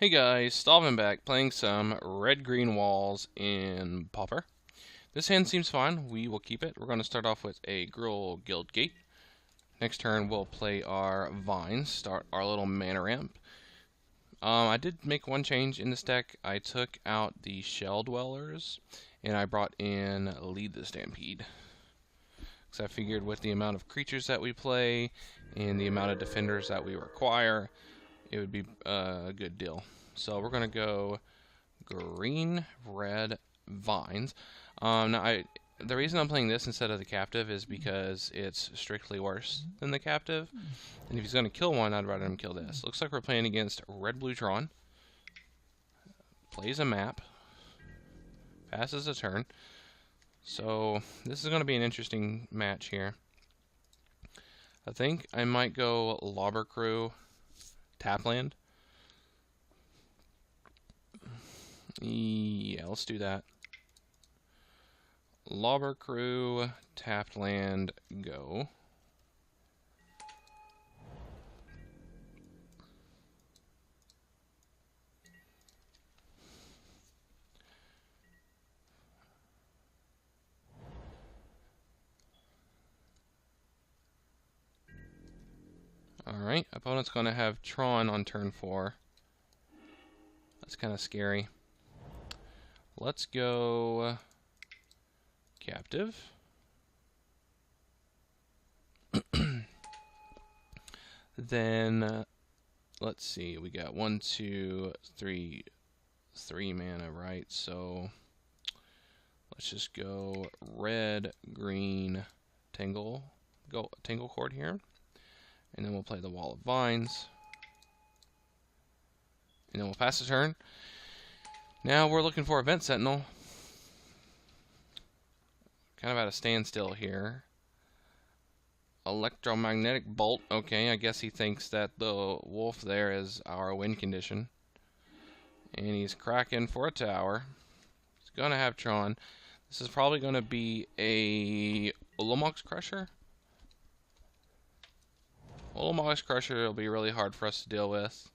Hey guys, Stalvin back playing some red-green walls in Pauper. This hand seems fine. We will keep it. We're going to start off with a Gruul Guild Gate. Next turn we'll play our Vines, start our little mana ramp. I did make one change in this deck. I took out the Shell Dwellers and I brought in Lead the Stampede. Because I figured with the amount of creatures that we play and the amount of defenders that we require, it would be a good deal. So we're going to go green, red, vines. The reason I'm playing this instead of the captive is because it's strictly worse than the captive. And if he's going to kill one, I'd rather him kill this. Looks like we're playing against red-blue Tron. Plays a map. Passes a turn. So this is going to be an interesting match here. I think I might go Lobber Crew, Tapland. Yeah, let's do that. Lobber Crew, tapped land, go. Alright, opponent's going to have Tron on turn 4. That's kind of scary. Let's go captive. Then, let's see, we got 1, 2, 3 mana, right? So, let's just go red, green, Tangle Cord here. And then we'll play the Wall of Vines. And then we'll pass the turn. Now we're looking for a Vent Sentinel. Kind of at a standstill here. Electromagnetic Bolt. Okay, I guess he thinks that the wolf there is our win condition. And he's cracking for a tower. He's going to have Tron. This is probably going to be a Ulamog's Crusher. Ulamog's Crusher will be really hard for us to deal with.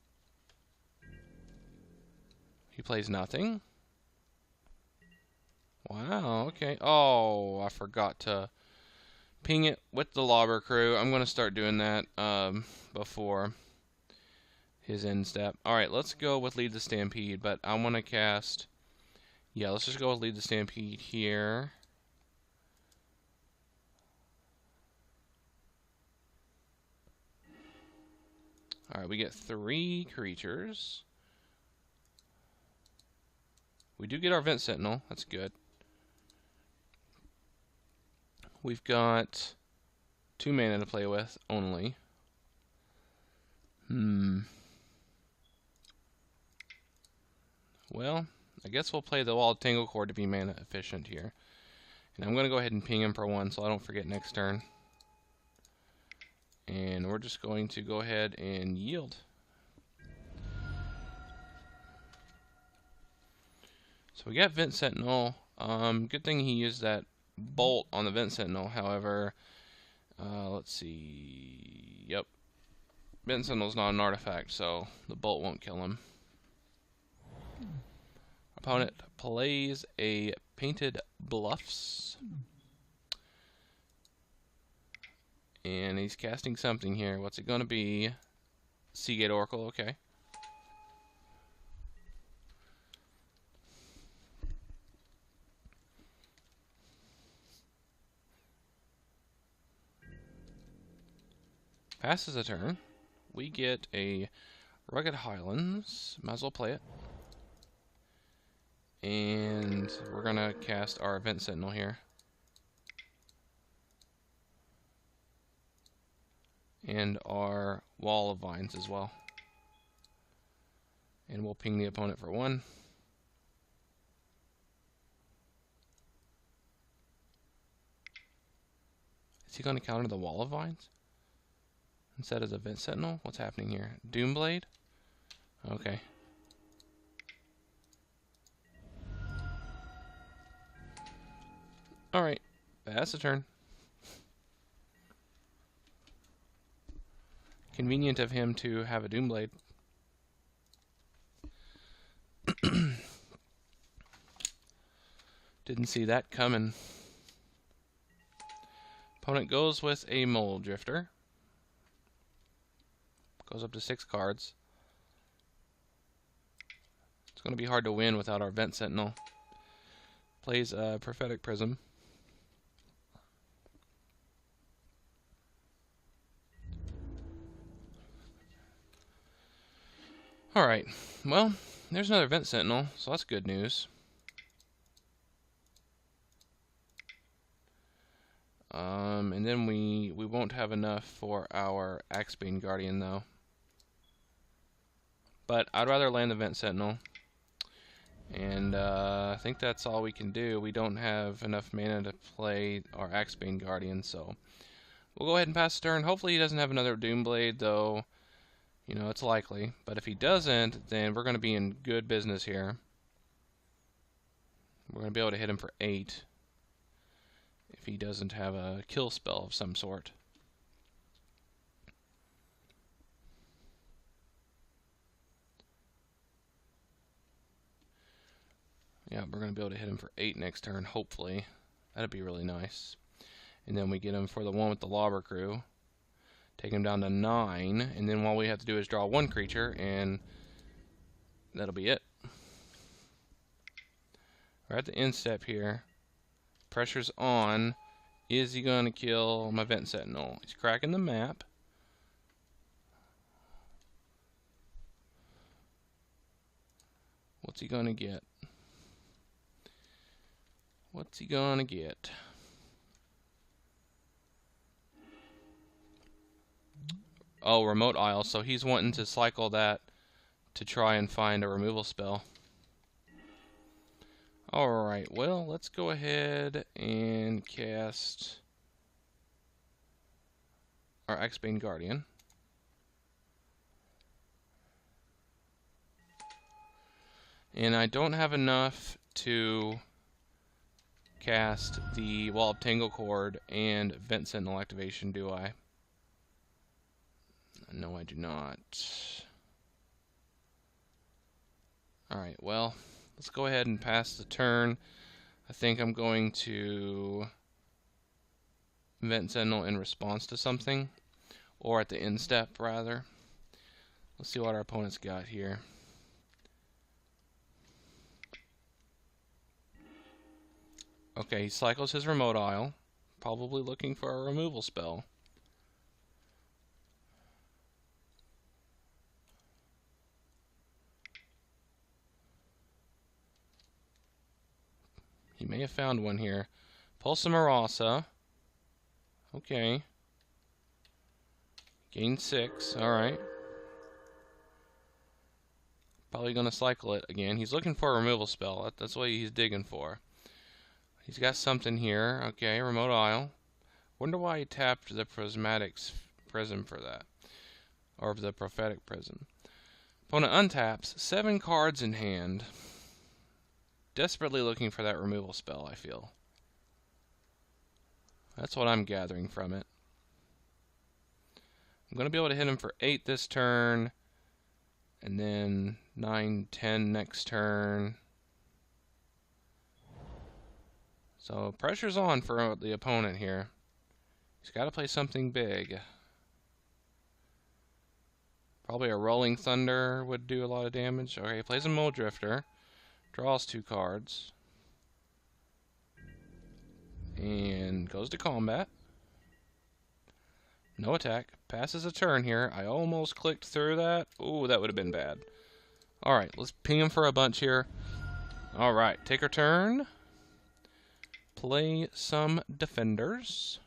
He plays nothing. Wow, okay. Oh, I forgot to ping it with the Lobber Crew. I'm going to start doing that before his end step. Alright, let's go with Lead the Stampede, but I want to cast... Yeah, let's just go with Lead the Stampede here. Alright, we get 3 creatures. We do get our Vent Sentinel. That's good. We've got 2 mana to play with, only. Well, I guess we'll play the Wall of Tangle Cord to be mana efficient here. And I'm going to go ahead and ping him for 1 so I don't forget next turn. And we're just going to go ahead and yield. So we got Vent Sentinel. Good thing he used that bolt on the Vent Sentinel. However, let's see. Yep. Vent Sentinel's not an artifact, so the bolt won't kill him. Opponent plays a Painted Bluffs. And he's casting something here. What's it going to be? Seagate Oracle, okay. Passes a turn. We get a Rugged Highlands. Might as well play it. And we're going to cast our Vent Sentinel here. And our Wall of Vines as well. And we'll ping the opponent for 1. Is he going to counter the Wall of Vines instead of the Vent Sentinel? What's happening here? Doomblade? Okay. Alright. Pass the turn. Convenient of him to have a Doomblade. Didn't see that coming. Opponent goes with a Mole Drifter. Goes up to 6 cards. It's going to be hard to win without our Vent Sentinel. Plays a Prophetic Prism. Alright, well, there's another Vent Sentinel, so that's good news. And then we won't have enough for our Axebane Guardian, though. But I'd rather land the Vent Sentinel. And I think that's all we can do. We don't have enough mana to play our Axebane Guardian, so we'll go ahead and pass the turn. Hopefully he doesn't have another Doomblade, though. You know, it's likely. But if he doesn't, then we're going to be in good business here. We're going to be able to hit him for 8. If he doesn't have a kill spell of some sort. Yeah, we're going to be able to hit him for 8 next turn, hopefully. That'd be really nice. And then we get him for the one with the Lobber Crew. Take him down to 9, and then all we have to do is draw 1 creature, and that'll be it. We're at the end step here. Pressure's on. Is he going to kill my Vent Sentinel? He's cracking the map. What's he going to get? What's he going to get? Oh, Remote Isle, so he's wanting to cycle that to try and find a removal spell. Alright, well, let's go ahead and cast our Axebane Guardian. And I don't have enough to cast the Wall of Tangle Cord and Vent Sentinel activation, do I? No, I do not. Alright, well, let's go ahead and pass the turn. I think I'm going to Vent Sentinel in response to something. Or at the end step, rather. Let's see what our opponent's got here. Okay, he cycles his Remote Isle. Probably looking for a removal spell. He may have found one here. Pulse of Marasa. Okay. Gain 6. Alright. Probably going to cycle it again. He's looking for a removal spell. That's what he's digging for. He's got something here. Okay, Remote Isle. Wonder why he tapped the Prismatic Prism for that. Or the Prophetic Prism. Opponent untaps. 7 cards in hand. Desperately looking for that removal spell, I feel. That's what I'm gathering from it. I'm going to be able to hit him for 8 this turn. And then 9, 10 next turn. So pressure's on for the opponent here. He's got to play something big. Probably a Rolling Thunder would do a lot of damage. Okay, he plays a Mole Drifter. Draws 2 cards. And goes to combat. No attack. Passes a turn here. I almost clicked through that. Ooh, that would have been bad. Alright, let's ping him for a bunch here. Alright, take our turn. Play some defenders.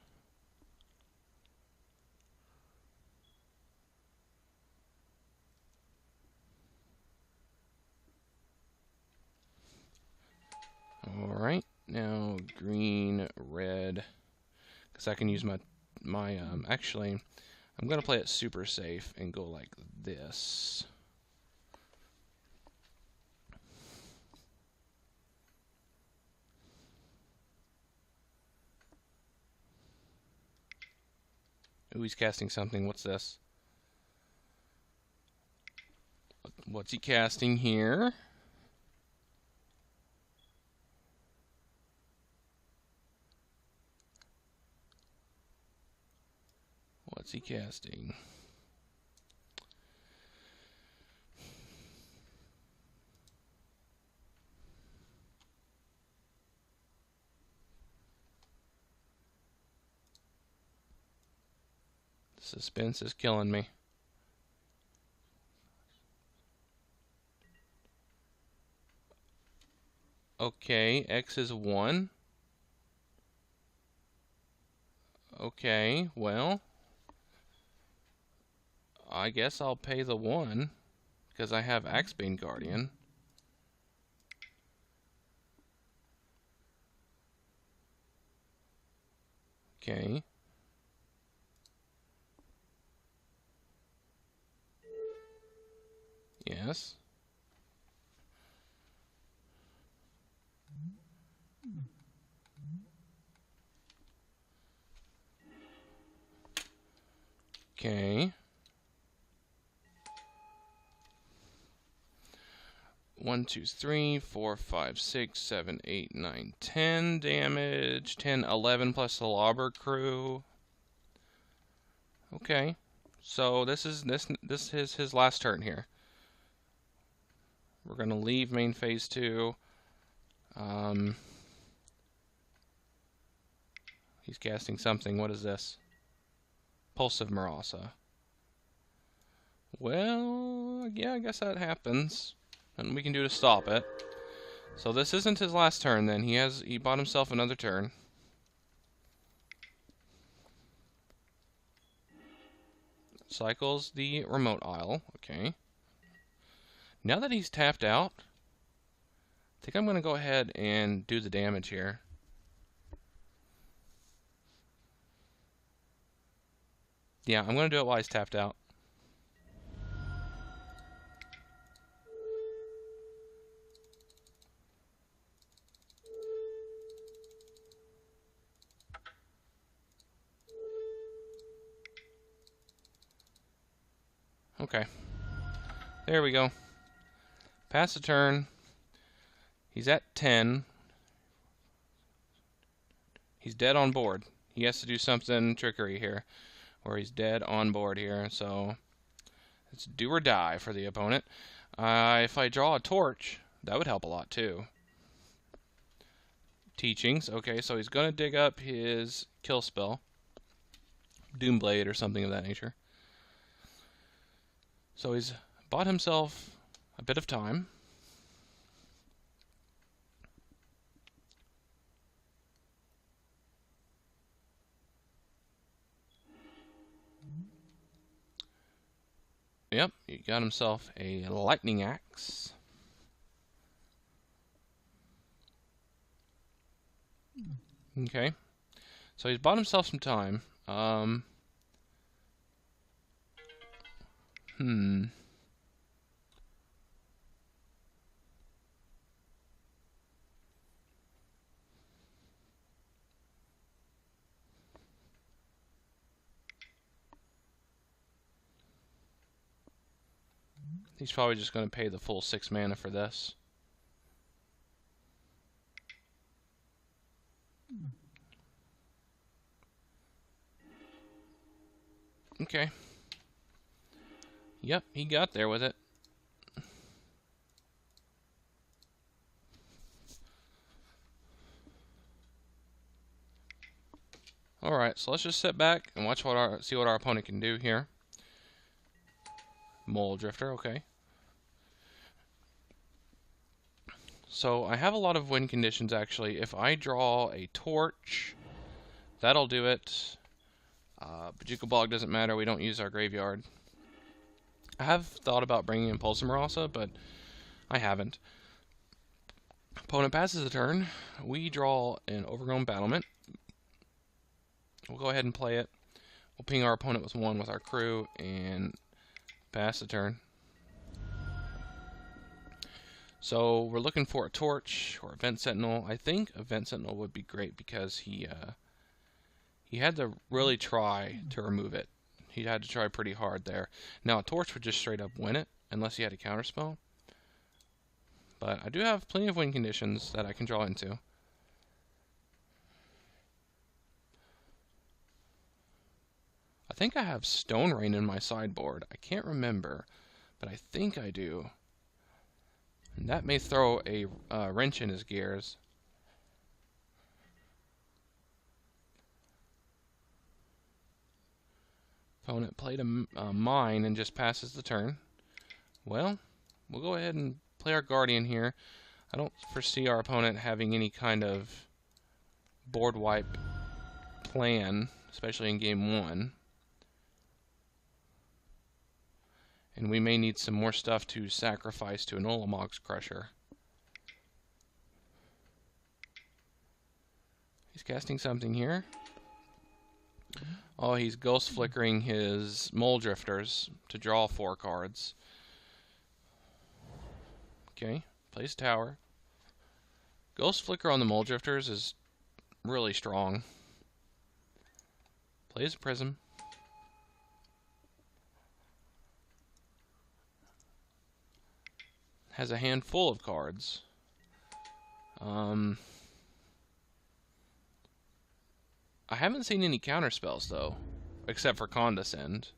Alright, now green, red, because I can use my actually, I'm going to play it super safe and go like this. Ooh, he's casting something. What's this? What's he casting here? What's he casting? Suspense is killing me. Okay, X is 1. Okay, well, I guess I'll pay the 1 because I have Axebane Guardian. Okay. Yes. Okay. 1, 2, 3, 4, 5, 6, 7, 8, 9, 10 damage. 10, 11 plus the Lobber Crew. Okay. So this is his last turn here. We're gonna leave main phase 2. He's casting something. What is this? Pulse of Marasa. Well, yeah, I guess that happens. Nothing we can do to stop it. So this isn't his last turn then. He bought himself another turn. Cycles the remote isle. Okay. Now that he's tapped out, I think I'm going to go ahead and do the damage here. Yeah, I'm going to do it while he's tapped out. Okay. There we go. Pass the turn. He's at 10. He's dead on board. He has to do something trickery here, where he's dead on board here. So it's do or die for the opponent. If I draw a torch, that would help a lot too. Teachings. Okay, so he's going to dig up his kill spell. Doomblade or something of that nature. So he's bought himself a bit of time. Yep, he got himself a lightning axe. Okay, so he's bought himself some time. He's probably just going to pay the full 6 mana for this. Okay. Yep, he got there with it. Alright, so let's just sit back and watch see what our opponent can do here. Mole Drifter, okay. So I have a lot of win conditions actually. If I draw a torch, that'll do it. Bajuka Bog doesn't matter, we don't use our graveyard. I have thought about bringing in Pulse of Marasa, but I haven't. Opponent passes a turn. We draw an Overgrown Battlement. We'll go ahead and play it. We'll ping our opponent with 1 with our crew and pass the turn. So we're looking for a torch or a Vent Sentinel. I think a Vent Sentinel would be great because he had to really try to remove it. He had to try pretty hard there. Now a torch would just straight up win it unless he had a counterspell. But I do have plenty of win conditions that I can draw into. A think I have Stone Rain in my sideboard. I can't remember, but I think I do. And that may throw a wrench in his gears. Opponent played a mine and just passes the turn. Well, we'll go ahead and play our Guardian here. I don't foresee our opponent having any kind of board wipe plan, especially in game 1. And we may need some more stuff to sacrifice to an Ulamog's Crusher. He's casting something here. Oh, he's Ghost Flickering his Mole Drifters to draw 4 cards. Okay, plays Tower. Ghost Flicker on the Mole Drifters is really strong. Plays a Prism. Has a handful of cards. I haven't seen any counter spells though, except for Condescend.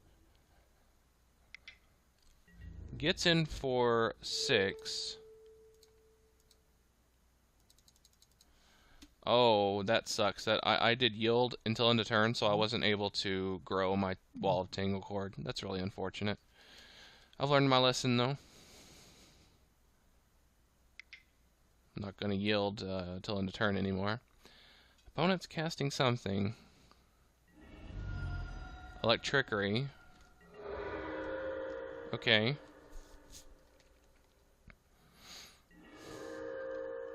Gets in for 6. Oh, that sucks. That I did yield until end of turn, so I wasn't able to grow my Wall of Tanglecord. That's really unfortunate. I've learned my lesson though. I'm not going to yield until end of turn anymore. Opponent's casting something. Electrickery. Okay.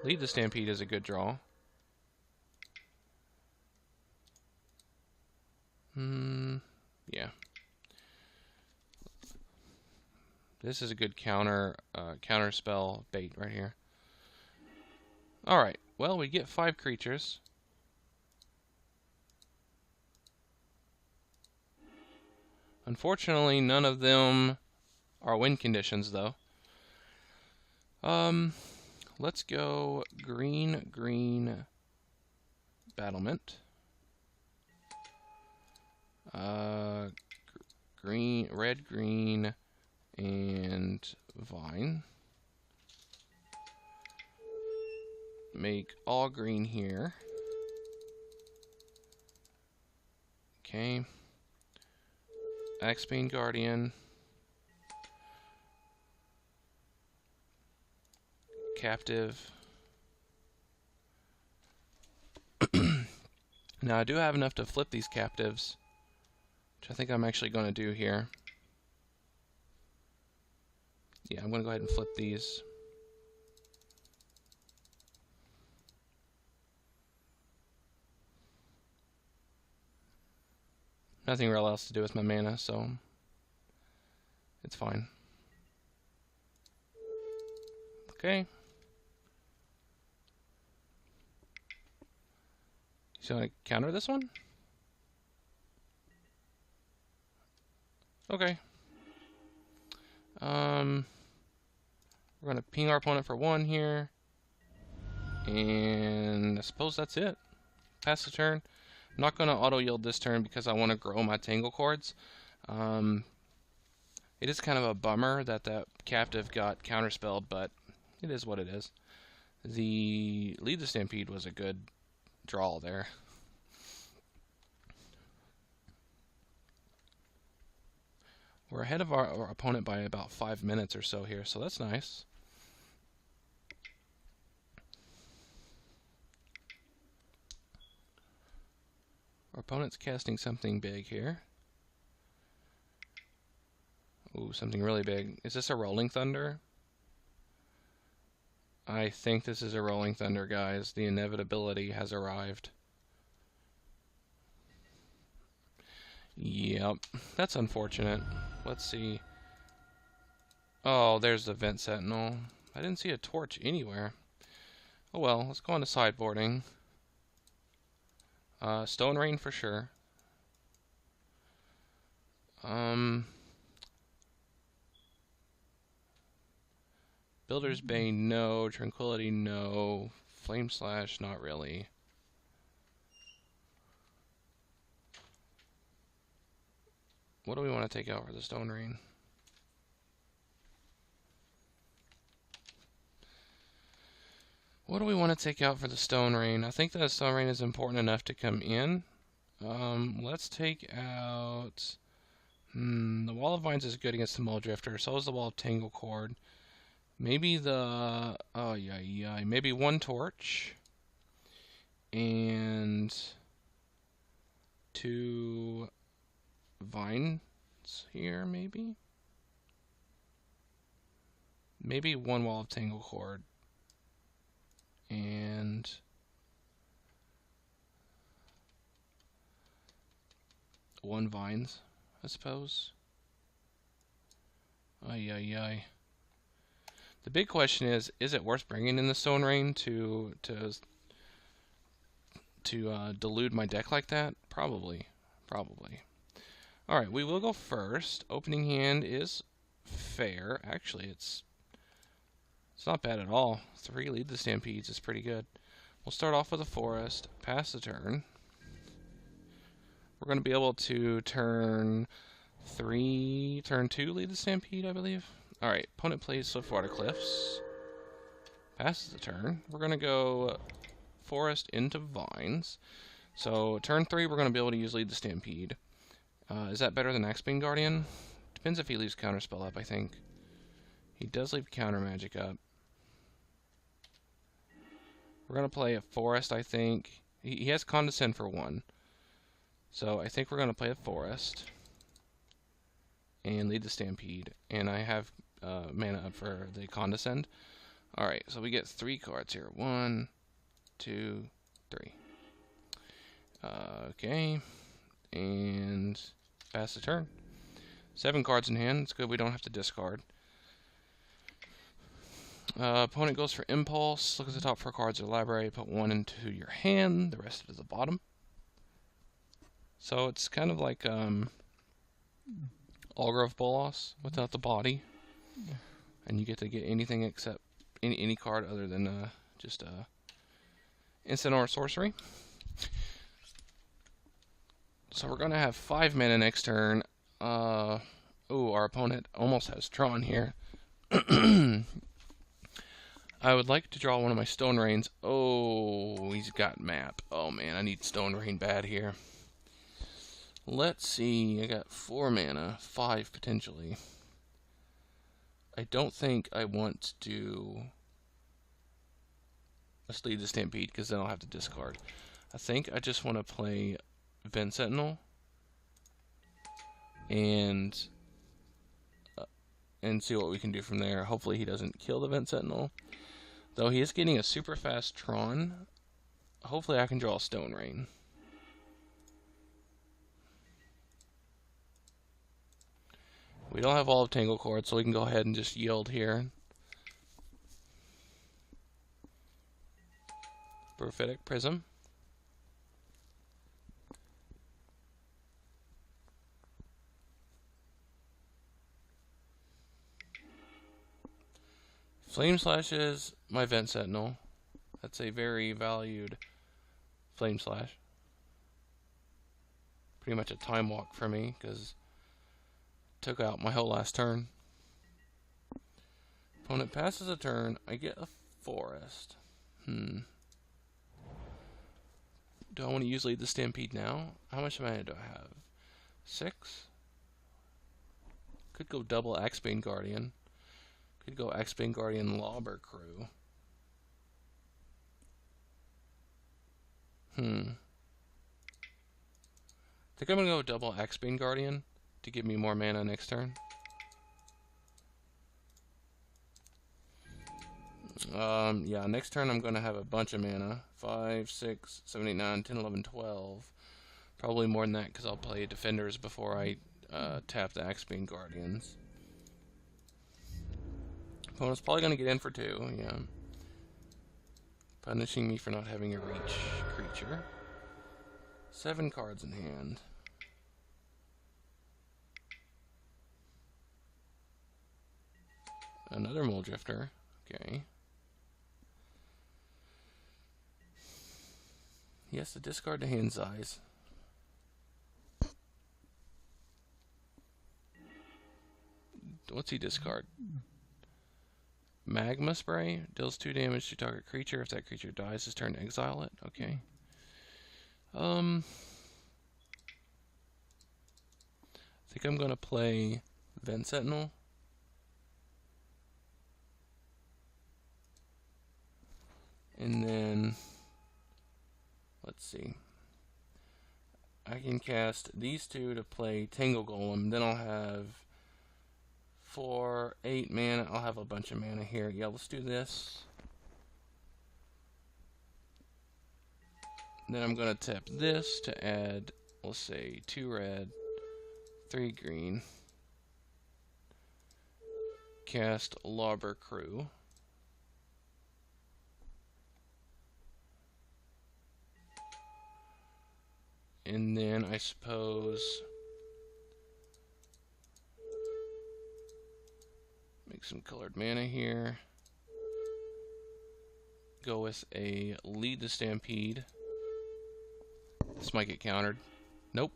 Lead the Stampede is a good draw. Yeah. This is a good counter spell bait right here. Alright, well, we get 5 creatures. Unfortunately, none of them are win conditions, though. Let's go green, battlement. Red, green, and vine. Make all green here. Okay. Axebane Guardian. Captive. Now I do have enough to flip these captives, which I think I'm actually going to do here. Yeah, I'm going to go ahead and flip these. Nothing real else to do with my mana, so it's fine. Okay. So I counter this one? Okay. We're gonna ping our opponent for 1 here. And I suppose that's it. Pass the turn. I'm not gonna auto yield this turn because I want to grow my Tanglecords. It is kind of a bummer that that captive got counterspelled, but it is what it is. The Lead the Stampede was a good draw there. We're ahead of our opponent by about 5 minutes or so here, so that's nice. Our opponent's casting something big here. Ooh, something really big. Is this a Rolling Thunder? I think this is a Rolling Thunder, guys. The inevitability has arrived. Yep, that's unfortunate. Let's see. Oh, there's the Vent Sentinel. I didn't see a torch anywhere. Oh well, let's go on to sideboarding. Stone Rain for sure. Builder's Bane, no. Tranquility, no. Flame Slash, not really. What do we want to take out for the Stone Rain? What do we want to take out for the Stone Rain? I think that Stone Rain is important enough to come in. Let's take out... the Wall of Vines is good against the Mulldrifter. So is the Wall of Tanglecord. Maybe the... Oh, yeah. Maybe one Torch. And... 2... Vines here, maybe? Maybe one Wall of Tanglecord. And... one Vines, I suppose. Ay. The big question is it worth bringing in the Stone Rain to delude my deck like that? Probably. Alright, we will go first. Opening hand is fair. Actually, it's not bad at all. 3 lead the Stampedes is pretty good. We'll start off with a Forest, pass the turn. We're going to be able to turn 2 lead the Stampede, I believe. Alright, opponent plays Swiftwater Cliffs. Passes the turn. We're going to go Forest into Vines. So turn 3 we're going to be able to use lead the Stampede. Is that better than Axebane Guardian? Depends if he leaves Counterspell up, I think. He does leave Counter Magic up. We're going to play a Forest, I think. He has Condescend for 1. So I think we're going to play a Forest. And lead the Stampede. And I have mana up for the Condescend. Alright, so we get 3 cards here. 1, 2, 3. Okay. And pass the turn. 7 cards in hand. It's good we don't have to discard. Opponent goes for Impulse. Look at the top 4 cards of the library. Put 1 into your hand. The rest is the bottom. So it's kind of like Augur of Bolas without the body. And you get to get anything except any card other than just instant or sorcery. So we're going to have 5 mana next turn. Our opponent almost has Tron here. I would like to draw one of my Stone Rains. Oh, he's got map. Oh man, I need Stone Rain bad here. Let's see, I got 4 mana, 5 potentially. I don't think I want to do... Let's lead the Stampede, because then I'll have to discard. I think I just want to play Vent Sentinel and see what we can do from there. Hopefully he doesn't kill the Vent Sentinel. Though he is getting a super fast Tron. Hopefully I can draw a Stone Rain. We don't have all of Tanglecord, so we can go ahead and just yield here. Prophetic Prism. Flame Slash is my Vent Sentinel. That's a very valued Flame Slash. Pretty much a time walk for me, because took out my whole last turn. Opponent passes a turn. I get a Forest. Do I want to use lead the Stampede now? How much mana do I have? 6? Could go double Axebane Guardian. Could go Axebane Guardian Lobber Crew. I think I'm going to go double Axebane Guardian to give me more mana next turn. Yeah, next turn I'm going to have a bunch of mana. 5, 6, 7, 8, 9, 10, 11, 12. Probably more than that because I'll play Defenders before I tap the Axebane Guardians. Opponent's probably going to get in for 2, yeah. Punishing me for not having a reach creature. 7 cards in hand. Another Mulldrifter. Okay. He has to discard the hand size. what's he discard? Magma Spray deals 2 damage to target creature. If that creature dies, his turn to exile it. Okay. I think I'm gonna play Vent Sentinel. And then let's see. I can cast these 2 to play Tangle Golem. Then I'll have 4, 8 mana. I'll have a bunch of mana here. Yeah, let's do this. Then I'm going to tap this to add, let's say, 2 red, 3 green. Cast Larbor Crew. And then I suppose make some colored mana here. Go with a Lead the Stampede. This might get countered. Nope.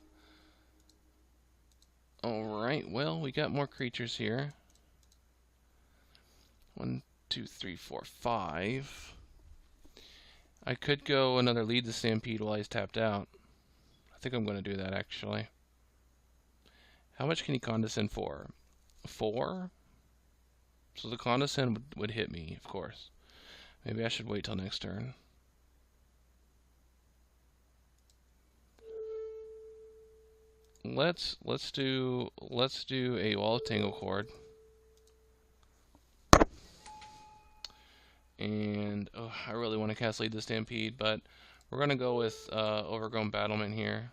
Alright, well, we got more creatures here. 1, 2, 3, 4, 5. I could go another Lead the Stampede while he's tapped out. I think I'm going to do that, actually. How much can he condescend for? 4? So the condescend would hit me, of course. Maybe I should wait till next turn. Let's do a Wall of Tanglecord. And I really want to cast Lead the Stampede, but we're going to go with Overgrown Battlement here.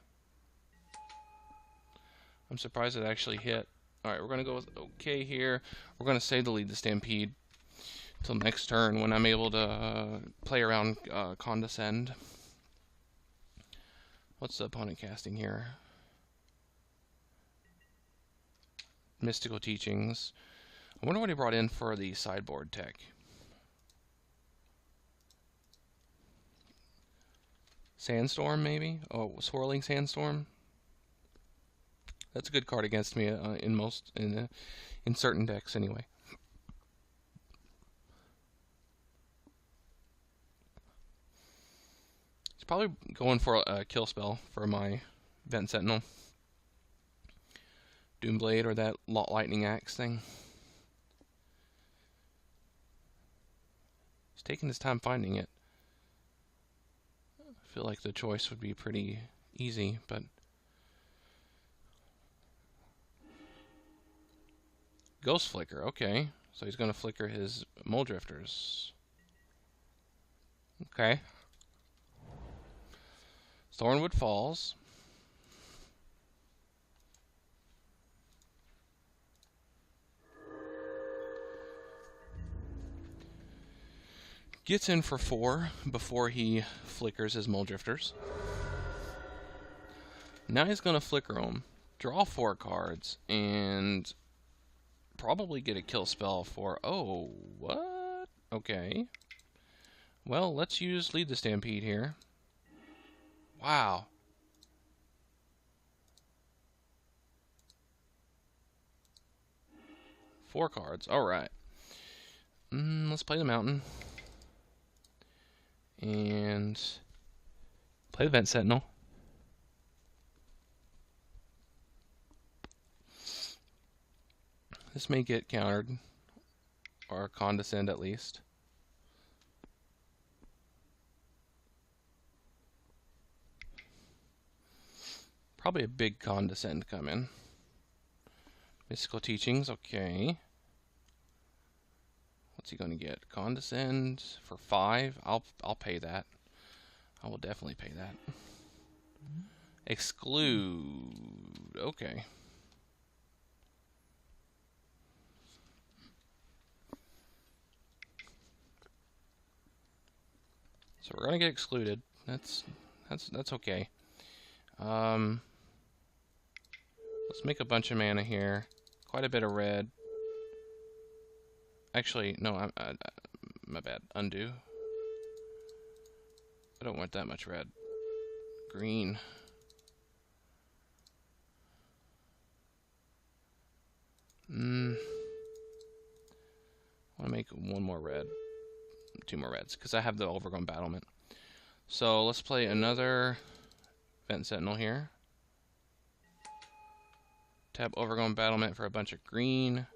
I'm surprised it actually hit. Alright, we're going to go with OK here. We're going to save the Lead the Stampede till next turn when I'm able to play around Condescend. What's the opponent casting here? Mystical Teachings. I wonder what he brought in for the sideboard tech. Sandstorm, maybe? Oh, Swirling Sandstorm. That's a good card against me in certain decks, anyway. He's probably going for a kill spell for my Vent Sentinel, Doomblade, or that Lightning Axe thing. He's taking his time finding it. I feel like the choice would be pretty easy, but Ghost Flicker, okay. So he's going to flicker his Mole Drifters. Okay. Thornwood Falls. Gets in for 4 before he flickers his Mole Drifters. Now he's going to flicker them, draw 4 cards, and probably get a kill spell for... Oh, what? Okay. Well, let's use Lead the Stampede here. Wow. Four cards. Alright. Let's play the Mountain. And play the Vent Sentinel. This may get countered, or condescend at least. Probably a big condescend coming. Mystical Teachings, okay. What's he gonna get? Condescend for 5? I'll pay that. I will definitely pay that. Exclude. Okay. So we're gonna get excluded. That's okay. Let's make a bunch of mana here. Quite a bit of red. Actually, no, my bad. Undo. I don't want that much red. Green. I'll make one more red, 2 more reds, because I have the overgrown battlement. So let's play another Vent Sentinel here. Tap overgrown battlement for a bunch of green.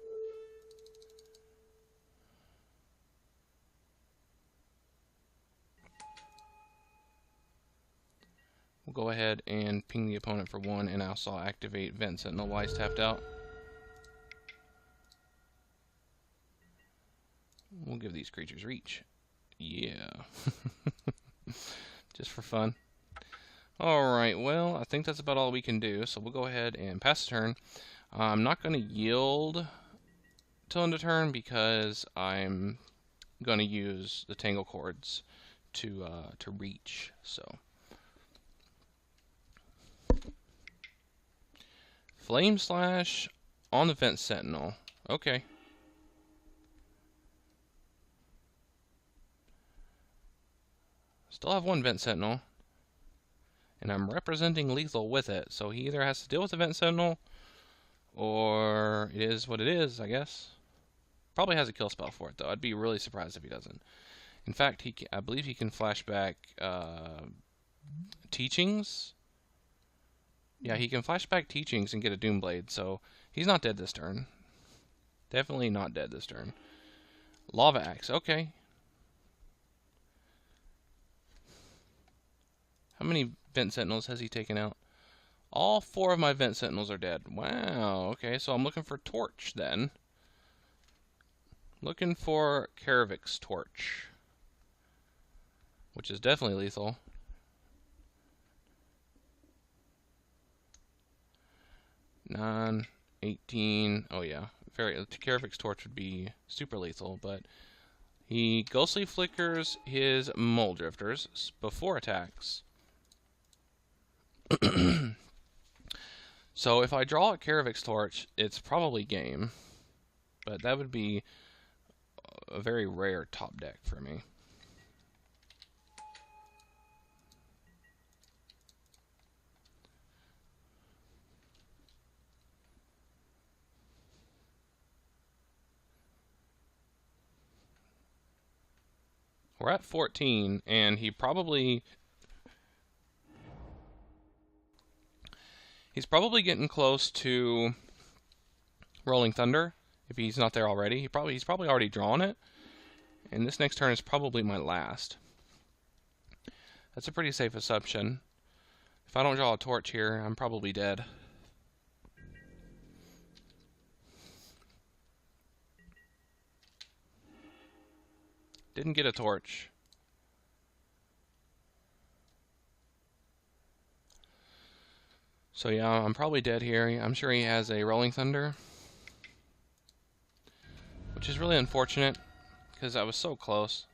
We'll go ahead and ping the opponent for 1, and also activate Vent Sentinel while he's tapped out. We'll give these creatures reach. Yeah. Just for fun. Alright, well, I think that's about all we can do, so we'll go ahead and pass the turn. I'm not going to yield till end of turn because I'm going to use the Tangle Cords to reach, so. Flame Slash on the Vent Sentinel. Okay. Still have 1 Vent Sentinel. And I'm representing lethal with it, so he either has to deal with the Vent Sentinel, or it is what it is, I guess. Probably has a kill spell for it, though. I'd be really surprised if he doesn't. In fact, I believe he can flashback Teachings. Yeah, he can flashback Teachings and get a Doomblade, so he's not dead this turn. Definitely not dead this turn. Lava Axe, okay. How many Vent Sentinels has he taken out? All 4 of my Vent Sentinels are dead. Wow, okay, so I'm looking for Torch then. Looking for Karavik's Torch, which is definitely lethal. Nine, 18. Oh yeah, Karavik's Torch would be super lethal, but he ghostly flickers his Mole Drifters before attacks. So if I draw a Karavik's Torch, it's probably game, but that would be a very rare top deck for me. We're at 14, and he's probably getting close to Rolling Thunder, if he's not there already. He's probably already drawn it, and this next turn is probably my last. That's a pretty safe assumption. If I don't draw a Torch here, I'm probably dead. Didn't get a Torch. So yeah, I'm probably dead here. I'm sure he has a Rolling Thunder, which is really unfortunate because I was so close.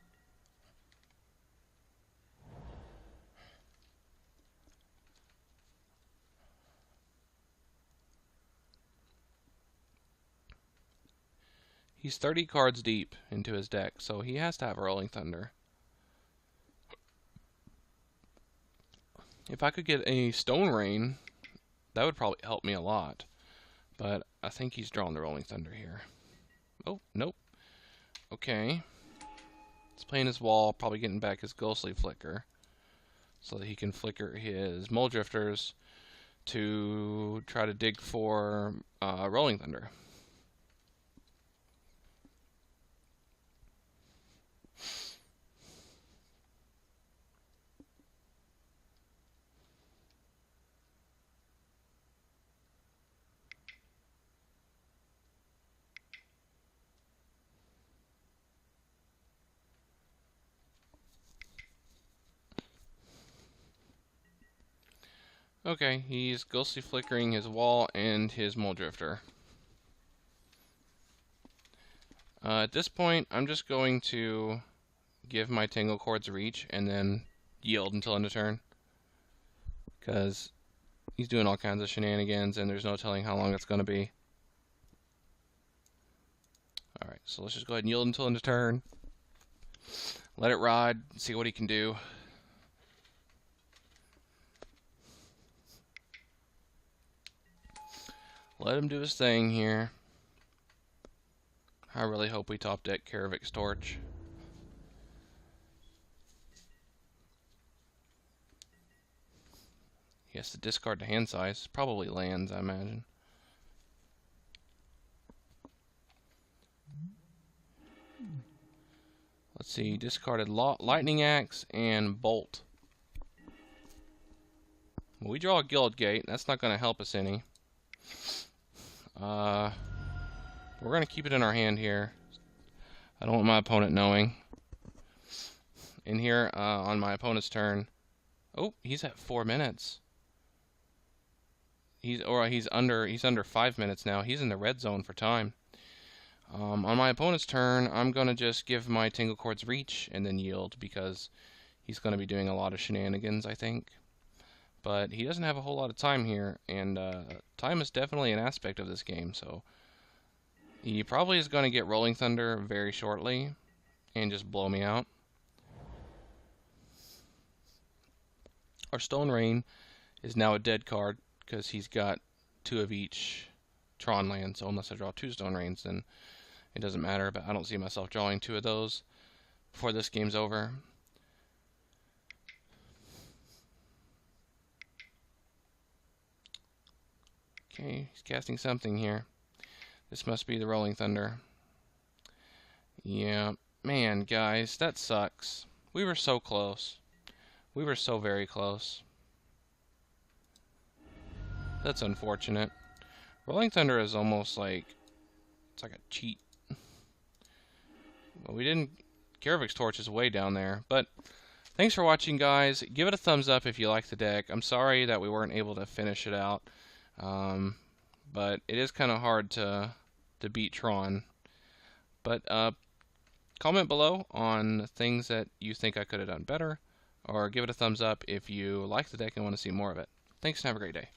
He's 30 cards deep into his deck, so he has to have a Rolling Thunder. If I could get a Stone Rain, that would probably help me a lot. But I think he's drawn the Rolling Thunder here. Oh, nope. Okay. He's playing his wall, probably getting back his Ghostly Flicker, so that he can flicker his Mole Drifters to try to dig for Rolling Thunder. Okay, he's ghostly flickering his wall and his Mole Drifter. At this point, I'm just going to give my Tangle Cords reach and then yield until end of turn, because he's doing all kinds of shenanigans and there's no telling how long it's going to be. Alright, so let's just go ahead and yield until end of turn. Let it ride, see what he can do. Let him do his thing here. I really hope we top deck Karavik's Torch. He has to discard the hand size. Probably lands, I imagine. Let's see, discarded Lightning Axe and Bolt. Well, we draw a Guild Gate. That's not going to help us any. We're going to keep it in our hand here. I don't want my opponent knowing. In here, on my opponent's turn. Oh, he's at 4 minutes. He's under 5 minutes now. He's in the red zone for time. On my opponent's turn, I'm going to just give my Tingle Chords reach and then yield because he's going to be doing a lot of shenanigans, I think. But he doesn't have a whole lot of time here, and time is definitely an aspect of this game, so he probably is going to get Rolling Thunder very shortly and just blow me out. Our Stone Rain is now a dead card because he's got 2 of each Tron land, so unless I draw 2 Stone Rains, then it doesn't matter, but I don't see myself drawing 2 of those before this game's over. Okay, he's casting something here. This must be the Rolling Thunder. Yeah, man, guys, that sucks. We were so close. We were so very close. That's unfortunate. Rolling Thunder is almost like, it's like a cheat. Well, we didn't, Karavik's Torch is way down there, but thanks for watching, guys. Give it a thumbs up if you like the deck. I'm sorry that we weren't able to finish it out, but it is kind of hard to beat Tron. But comment below on things that you think I could have done better, or give it a thumbs up if you like the deck and want to see more of it. Thanks and have a great day.